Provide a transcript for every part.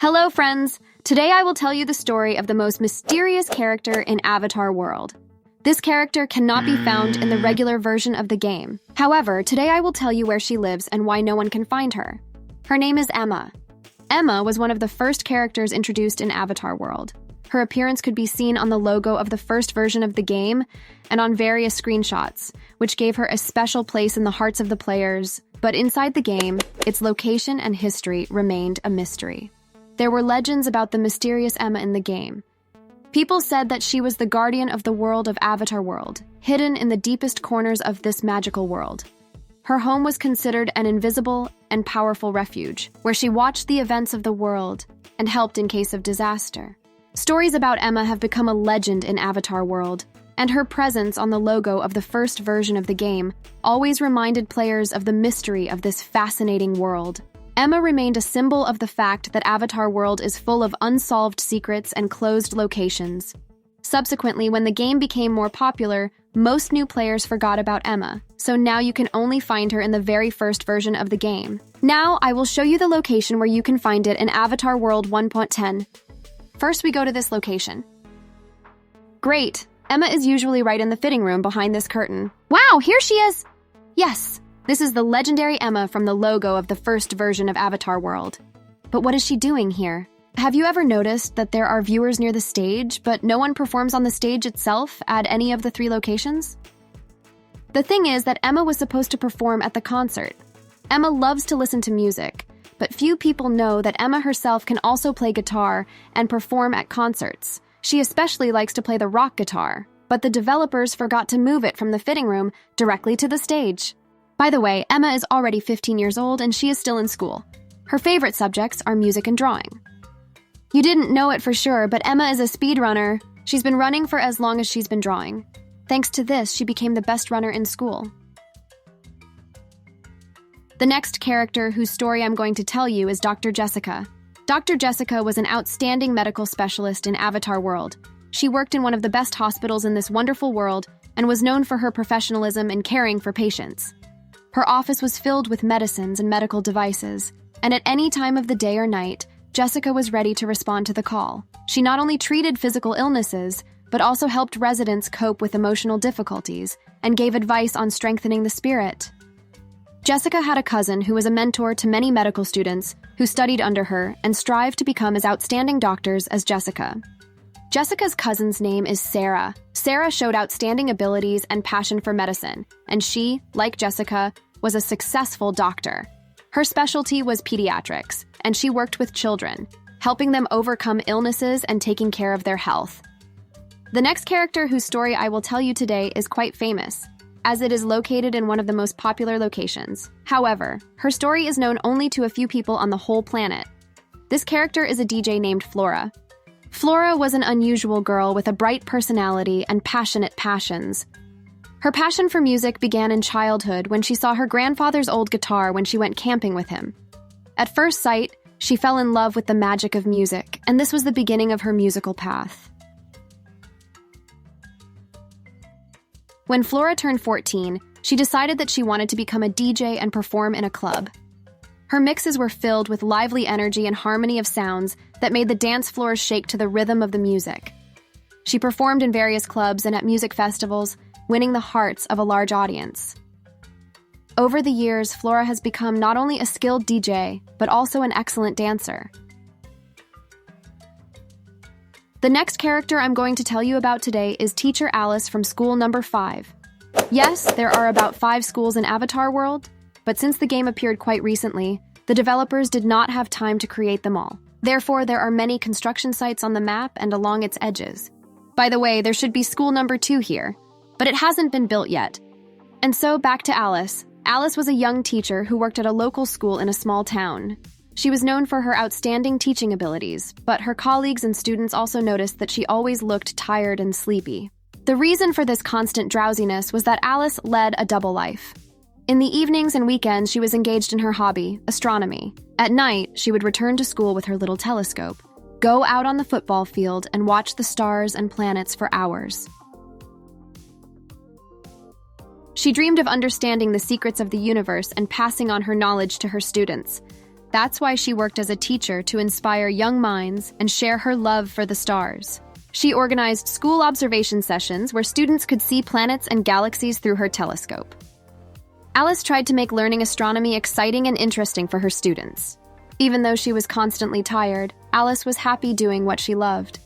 Hello, friends! Today I will tell you the story of the most mysterious character in Avatar World. This character cannot be found in the regular version of the game. However, today I will tell you where she lives and why no one can find her. Her name is Emma. Emma was one of the first characters introduced in Avatar World. Her appearance could be seen on the logo of the first version of the game and on various screenshots, which gave her a special place in the hearts of the players. But inside the game, its location and history remained a mystery. There were legends about the mysterious Emma in the game. People said that she was the guardian of the world of Avatar World, hidden in the deepest corners of this magical world. Her home was considered an invisible and powerful refuge, where she watched the events of the world and helped in case of disaster. Stories about Emma have become a legend in Avatar World, and her presence on the logo of the first version of the game always reminded players of the mystery of this fascinating world. Emma remained a symbol of the fact that Avatar World is full of unsolved secrets and closed locations. Subsequently, when the game became more popular, most new players forgot about Emma, so now you can only find her in the very first version of the game. Now, I will show you the location where you can find it in Avatar World 1.10. First, we go to this location. Great! Emma is usually right in the fitting room behind this curtain. Wow, here she is! Yes! This is the legendary Emma from the logo of the first version of Avatar World. But what is she doing here? Have you ever noticed that there are viewers near the stage, but no one performs on the stage itself at any of the three locations? The thing is that Emma was supposed to perform at the concert. Emma loves to listen to music, but few people know that Emma herself can also play guitar and perform at concerts. She especially likes to play the rock guitar, but the developers forgot to move it from the fitting room directly to the stage. By the way, Emma is already 15 years old and she is still in school. Her favorite subjects are music and drawing. You didn't know it for sure, but Emma is a speedrunner. She's been running for as long as she's been drawing. Thanks to this, she became the best runner in school. The next character whose story I'm going to tell you is Dr. Jessica. Dr. Jessica was an outstanding medical specialist in Avatar World. She worked in one of the best hospitals in this wonderful world and was known for her professionalism in caring for patients. Her office was filled with medicines and medical devices, and at any time of the day or night, Jessica was ready to respond to the call. She not only treated physical illnesses, but also helped residents cope with emotional difficulties and gave advice on strengthening the spirit. Jessica had a cousin who was a mentor to many medical students who studied under her and strived to become as outstanding doctors as Jessica. Jessica's cousin's name is Sarah. Sarah showed outstanding abilities and passion for medicine, and she, like Jessica, was a successful doctor. Her specialty was pediatrics, and she worked with children, helping them overcome illnesses and taking care of their health. The next character whose story I will tell you today is quite famous, as it is located in one of the most popular locations. However, her story is known only to a few people on the whole planet. This character is a DJ named Flora. Flora was an unusual girl with a bright personality and passionate passions. Her passion for music began in childhood when she saw her grandfather's old guitar when she went camping with him. At first sight, she fell in love with the magic of music, and this was the beginning of her musical path. When Flora turned 14, she decided that she wanted to become a DJ and perform in a club. Her mixes were filled with lively energy and harmony of sounds that made the dance floors shake to the rhythm of the music. She performed in various clubs and at music festivals, winning the hearts of a large audience. Over the years, Flora has become not only a skilled DJ, but also an excellent dancer. The next character I'm going to tell you about today is Teacher Alice from School Number 5. Yes, there are about 5 schools in Avatar World, but since the game appeared quite recently, the developers did not have time to create them all. Therefore, there are many construction sites on the map and along its edges. By the way, there should be School Number 2 here, but it hasn't been built yet. And so, back to Alice. Alice was a young teacher who worked at a local school in a small town. She was known for her outstanding teaching abilities, but her colleagues and students also noticed that she always looked tired and sleepy. The reason for this constant drowsiness was that Alice led a double life. In the evenings and weekends, she was engaged in her hobby, astronomy. At night, she would return to school with her little telescope, go out on the football field, and watch the stars and planets for hours. She dreamed of understanding the secrets of the universe and passing on her knowledge to her students. That's why she worked as a teacher to inspire young minds and share her love for the stars. She organized school observation sessions where students could see planets and galaxies through her telescope. Alice tried to make learning astronomy exciting and interesting for her students. Even though she was constantly tired, Alice was happy doing what she loved.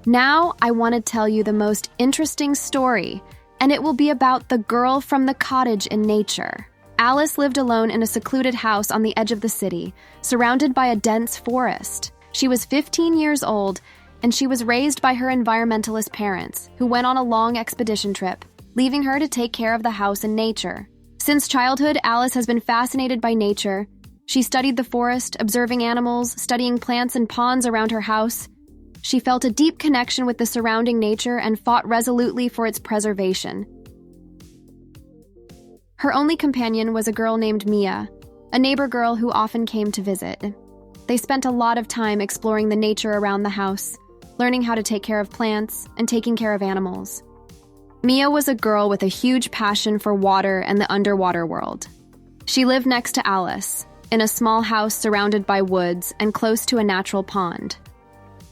Now, I want to tell you the most interesting story, and it will be about the girl from the cottage in nature. Alice lived alone in a secluded house on the edge of the city, surrounded by a dense forest. She was 15 years old, and she was raised by her environmentalist parents, who went on a long expedition trip, leaving her to take care of the house and nature. Since childhood, Alice has been fascinated by nature. She studied the forest, observing animals, studying plants and ponds around her house. She felt a deep connection with the surrounding nature and fought resolutely for its preservation. Her only companion was a girl named Mia, a neighbor girl who often came to visit. They spent a lot of time exploring the nature around the house, learning how to take care of plants and taking care of animals. Mia was a girl with a huge passion for water and the underwater world. She lived next to Alice, in a small house surrounded by woods and close to a natural pond.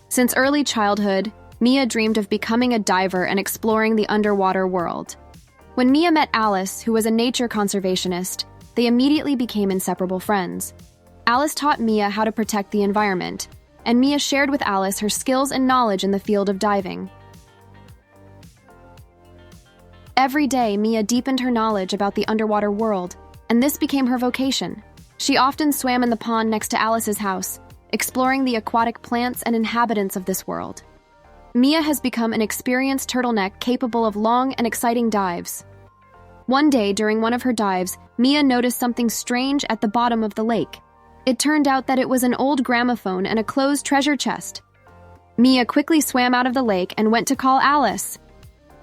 Since early childhood, Mia dreamed of becoming a diver and exploring the underwater world. When Mia met Alice, who was a nature conservationist, they immediately became inseparable friends. Alice taught Mia how to protect the environment, and Mia shared with Alice her skills and knowledge in the field of diving. Every day, Mia deepened her knowledge about the underwater world, and this became her vocation. She often swam in the pond next to Alice's house, exploring the aquatic plants and inhabitants of this world. Mia has become an experienced turtleneck capable of long and exciting dives. One day, during one of her dives, Mia noticed something strange at the bottom of the lake. It turned out that it was an old gramophone and a closed treasure chest. Mia quickly swam out of the lake and went to call Alice.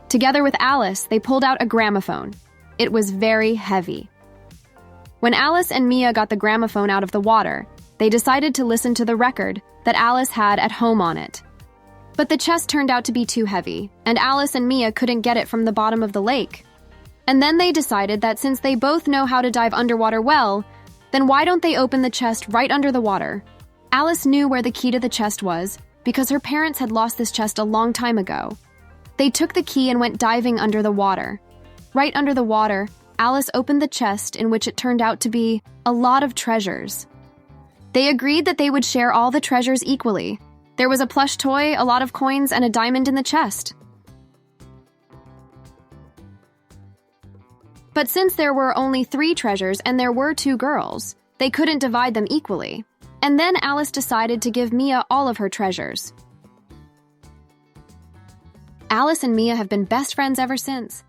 Together with Alice, they pulled out a gramophone. It was very heavy. When Alice and Mia got the gramophone out of the water, they decided to listen to the record that Alice had at home on it. But the chest turned out to be too heavy, and Alice and Mia couldn't get it from the bottom of the lake. And then they decided that since they both know how to dive underwater well, then why don't they open the chest right under the water? Alice knew where the key to the chest was, because her parents had lost this chest a long time ago. They took the key and went diving under the water. Right under the water, Alice opened the chest, in which it turned out to be a lot of treasures. They agreed that they would share all the treasures equally. There was a plush toy, a lot of coins, and a diamond in the chest. But since there were only 3 treasures and there were 2 girls, they couldn't divide them equally. And then Alice decided to give Mia all of her treasures. Alice and Mia have been best friends ever since.